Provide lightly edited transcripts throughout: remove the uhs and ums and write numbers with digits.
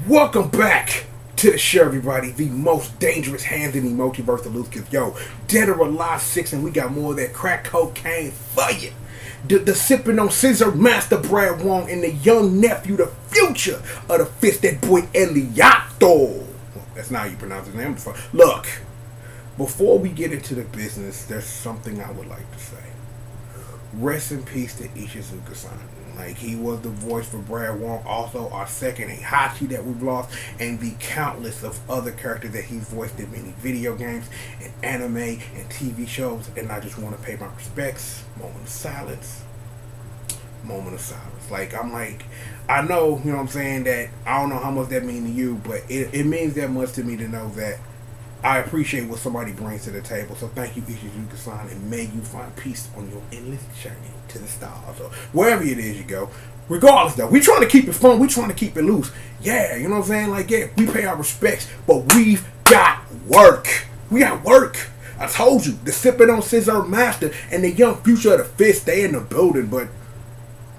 Welcome back to the show, everybody. The most dangerous hands in the multiverse of loose. Yo, Dead or Alive 6, and we got more of that crack cocaine for you. The sipping on scissor master Brad Wong and the young nephew, the future of the fist, that boy Elliot. Well, that's not how you pronounce his name. Look, before we get into the business, there's something I would like to say. Rest in peace to Ishizuka-san. Like, he was the voice for Brad Wong, also our second Heihachi that we've lost, and the countless of other characters that he's voiced in many video games and anime and TV shows. And I just want to pay my respects. Moment of silence. Moment of silence. Like, I know, you know what I'm saying, that I don't know how much that means to you, but it means that much to me to know that I appreciate what somebody brings to the table. So thank you, Ishizuka-san, and may you find peace on your endless journey to the stars, or wherever it is you go. Regardless, though, we trying to keep it fun. We trying to keep it loose. Yeah, you know what I'm saying? Like, yeah, we pay our respects, but we've got work. We got work. I told you, the sipping on scissor master and the young future of the fist, they in the building. But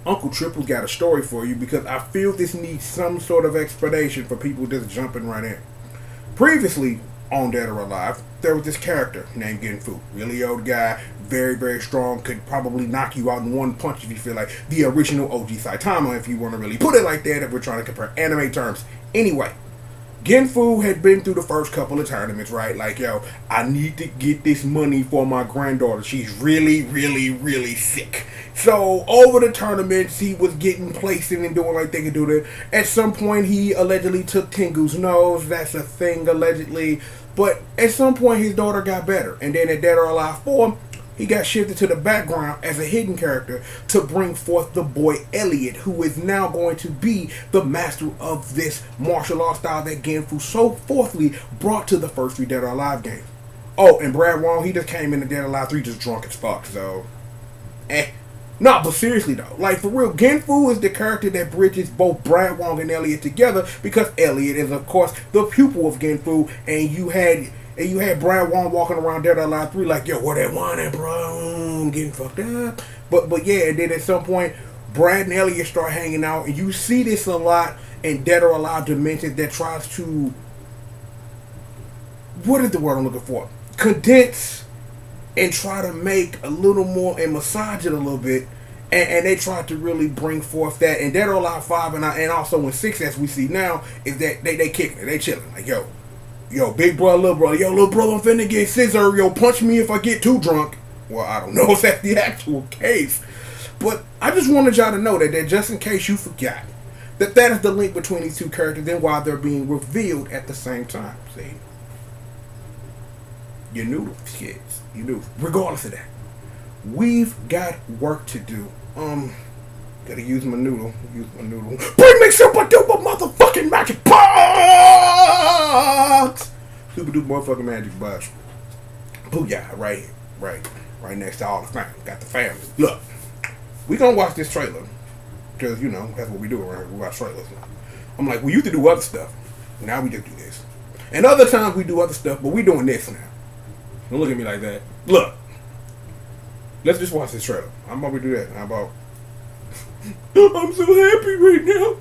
Uncle Triple got a story for you, because I feel this needs some sort of explanation for people just jumping right in. Previously on Dead or Alive, there was this character named Genfu. Really old guy, very, very strong, could probably knock you out in one punch if you feel like the original OG Saitama, if you want to really put it like that, if we're trying to compare anime terms. Anyway, Genfu had been through the first couple of tournaments, right? Like, yo, I need to get this money for my granddaughter. She's really, really, really sick. So, over the tournaments, he was getting placing and doing like they could do that. At some point, he allegedly took Tengu's nose. That's a thing, allegedly. But at some point, his daughter got better. And then at Dead or Alive 4, he got shifted to the background as a hidden character to bring forth the boy Elliot, who is now going to be the master of this martial art style that Genfu so forthly brought to the first 3 Dead or Alive games. Oh, and Brad Wong, he just came into Dead or Alive 3 just drunk as fuck, so No, but seriously though, like for real, Genfu is the character that bridges both Brad Wong and Elliot together, because Elliot is of course the pupil of Genfu, and you had Brad Wong walking around Dead or Alive 3 like, yo, where that wine at, bro? I'm getting fucked up. But yeah, and then at some point, Brad and Elliot start hanging out, and you see this a lot in Dead or Alive Dimensions that tries to, what is the word I'm looking for? Condense and try to make a little more and massage it a little bit, and they try to really bring forth that. And Dead or Alive 5 and also in 6, as we see now, is that they kicking it, they chilling, like, yo, big brother, little brother, yo, little brother, I'm finna get scissor, yo, punch me if I get too drunk. Well, I don't know if that's the actual case, but I just wanted y'all to know that just in case you forgot, that is the link between these two characters and why they're being revealed at the same time. See? You knew, kids. You knew. Regardless of that, we've got work to do. Gotta use my noodle. Bring me super duper motherfucking magic box! Super duper motherfucking magic box. Booyah, right here. Right next to all the family. Got the family. Look, we gonna watch this trailer, because, you know, that's what we do around here. We watch trailers now. I'm like, we used to do other stuff. Now we just do this. And other times we do other stuff, but we doing this now. Don't look at me like that. Look, let's just watch this trailer. I'm about to do that. How about, I'm so happy right now.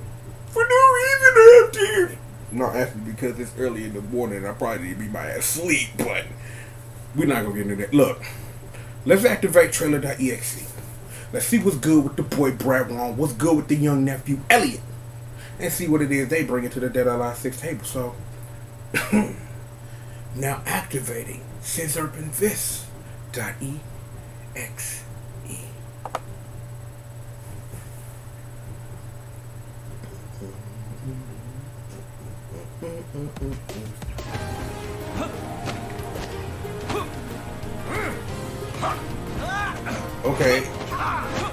For no reason I have tears. No, actually, because it's early in the morning and I probably need to be my ass asleep, but we're not going to get into that. Look, let's activate trailer.exe. Let's see what's good with the boy Brad Wong, what's good with the young nephew Elliot, and see what it is they bring into the Dead or Alive 6 table. So, now activating scissorpinvis.exe.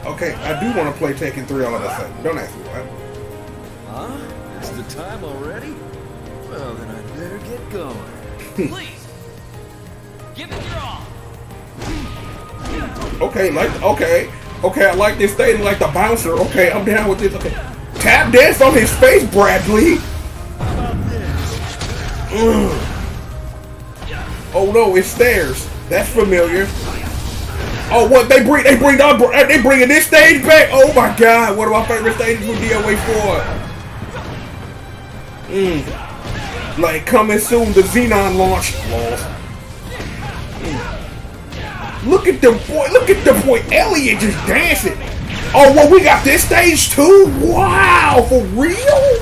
Okay, I do want to play Tekken 3 all of a sudden. Don't ask me why. Huh? It's the time already? Well, then I better get going. Please, give it your all. Okay, I like this thing, like the bouncer. Okay, I'm down with this. Okay, tap dance on his face, Bradley. How about this? Oh no, it's stairs. That's familiar. Oh, what they bringing this stage back? Oh my God, one of my favorite stages with DOA 4. Like coming soon, the Xenon launch. Look at the boy Elliot just dancing. Oh, well, we got this stage too? Wow, for real?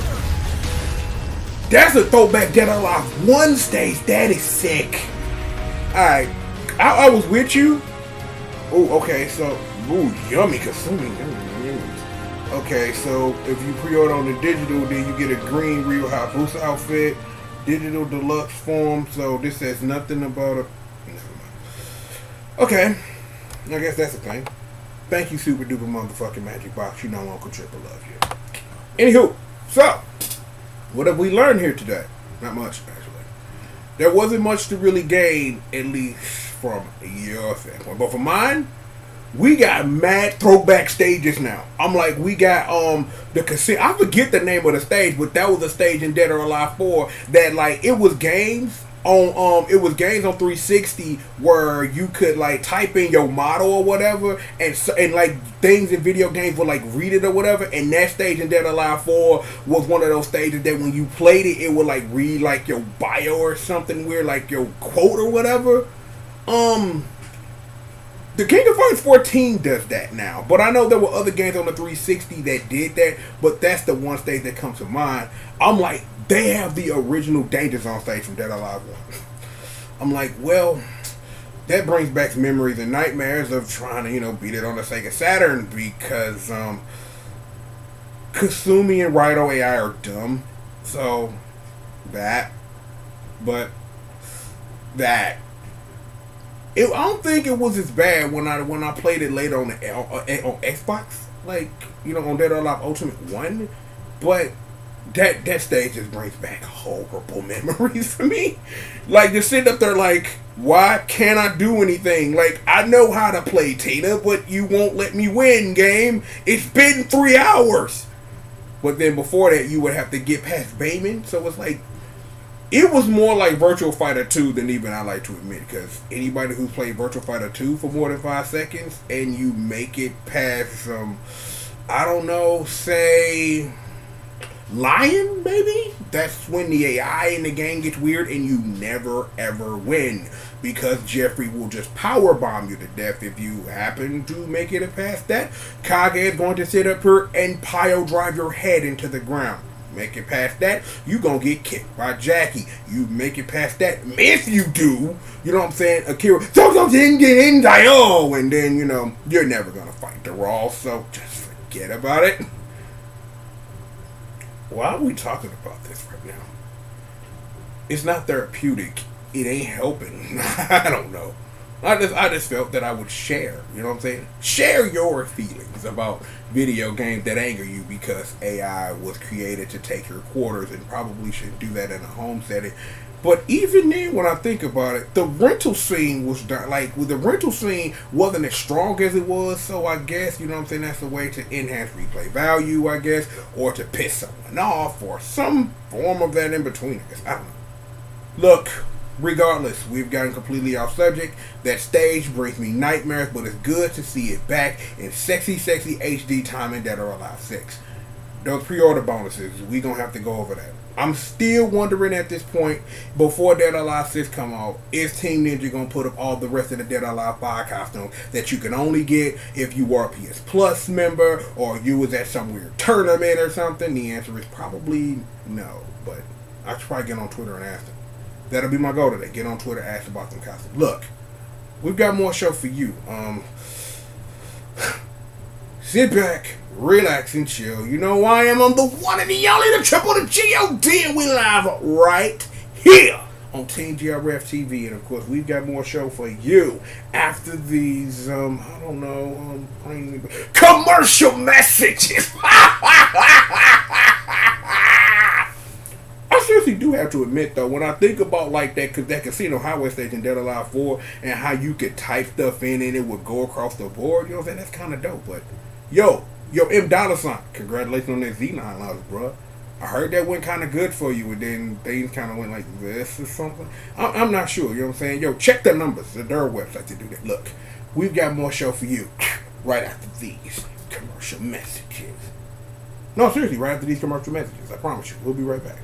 That's a throwback Dead or Alive 1 stage. That is sick. Alright, I was with you. Oh, okay, so, yummy Kasumi. Okay, so if you pre-order on the digital, then you get a green Real Hayabusa outfit, digital deluxe form. So this says nothing about a. Okay, I guess that's the thing. Thank you, super duper motherfucking Magic Box. You know Uncle Triple love you. Anywho, so what have we learned here today? Not much, actually. There wasn't much to really gain, at least from your standpoint. But for mine, we got mad throwback stages now. I'm like, we got the casino. I forget the name of the stage, but that was a stage in Dead or Alive 4 that like it was games on 360 where you could like type in your model or whatever, and like things in video games would like read it or whatever. And that stage in Dead or Alive 4 was one of those stages that when you played it, it would like read like your bio or something weird, like your quote or whatever. The Kingdom Hearts 14 does that now, but I know there were other games on the 360 that did that, but that's the one stage that comes to mind. I'm like, they have the original Danger Zone stage from Dead or Alive 1. I'm like, well, that brings back memories and nightmares of trying to, beat it on the Sega Saturn, because Kasumi and Raito AI are dumb. So, that. I don't think it was as bad when I played it later on Xbox, like on Dead or Alive Ultimate 1, but that stage just brings back horrible memories for me. Like just sitting up there like, why can't I do anything? Like I know how to play Tina, but you won't let me win, game. It's been 3 hours. But then before that, you would have to get past Bayman, so it's like. It was more like Virtual Fighter 2 than even I like to admit, because anybody who's played Virtual Fighter 2 for more than 5 seconds and you make it past I don't know, say Lion, maybe? That's when the AI in the game gets weird and you never ever win, because Jeffrey will just power bomb you to death if you happen to make it past that. Kage is going to sit up here and pile drive your head into the ground. Make it past that, you gonna get kicked by Jackie. You make it past that, if you do, you know what I'm saying, Akira, and then, you're never gonna fight the Raw, so just forget about it. Why are we talking about this right now? It's not therapeutic. It ain't helping. I don't know. I just felt that I would share, you know what I'm saying? Share your feelings about video games that anger you because AI was created to take your quarters and probably shouldn't do that in a home setting. But even then, when I think about it, the rental scene was done, like, the rental scene wasn't as strong as it was, so I guess, you know what I'm saying, that's a way to enhance replay value, I guess, or to piss someone off, or some form of that in between, I guess. I don't know. Look. Regardless, we've gotten completely off subject. That stage brings me nightmares, but it's good to see it back in sexy HD time in Dead or Alive 6. Those pre-order bonuses, we gonna have to go over that. I'm still wondering at this point, before Dead or Alive 6 come out, is Team Ninja gonna put up all the rest of the Dead or Alive 5 costumes that you can only get if you are a PS Plus member or you was at some weird tournament or something? The answer is probably no, but I should probably get on Twitter and ask them. That'll be my goal today. Get on Twitter, ask about them costumes. Look, we've got more show for you. Sit back, relax, and chill. You know who I am? I'm the one and the only, the triple, the G.O.D. And we live right here on Team GRF TV. And of course, we've got more show for you after these, commercial messages. I seriously do have to admit, though, when I think about like that Casino Highway station, Dead or Alive 4, and how you could type stuff in and it would go across the board, you know what I'm saying? That's kind of dope. But yo, M Dollar Sign, congratulations on that Z9 loss, bro. I heard that went kind of good for you, and then things kind of went like this or something. I'm not sure, you know what I'm saying? Yo, check the numbers. Their website to do that. Look, we've got more show for you right after these commercial messages. No, seriously, right after these commercial messages. I promise you. We'll be right back.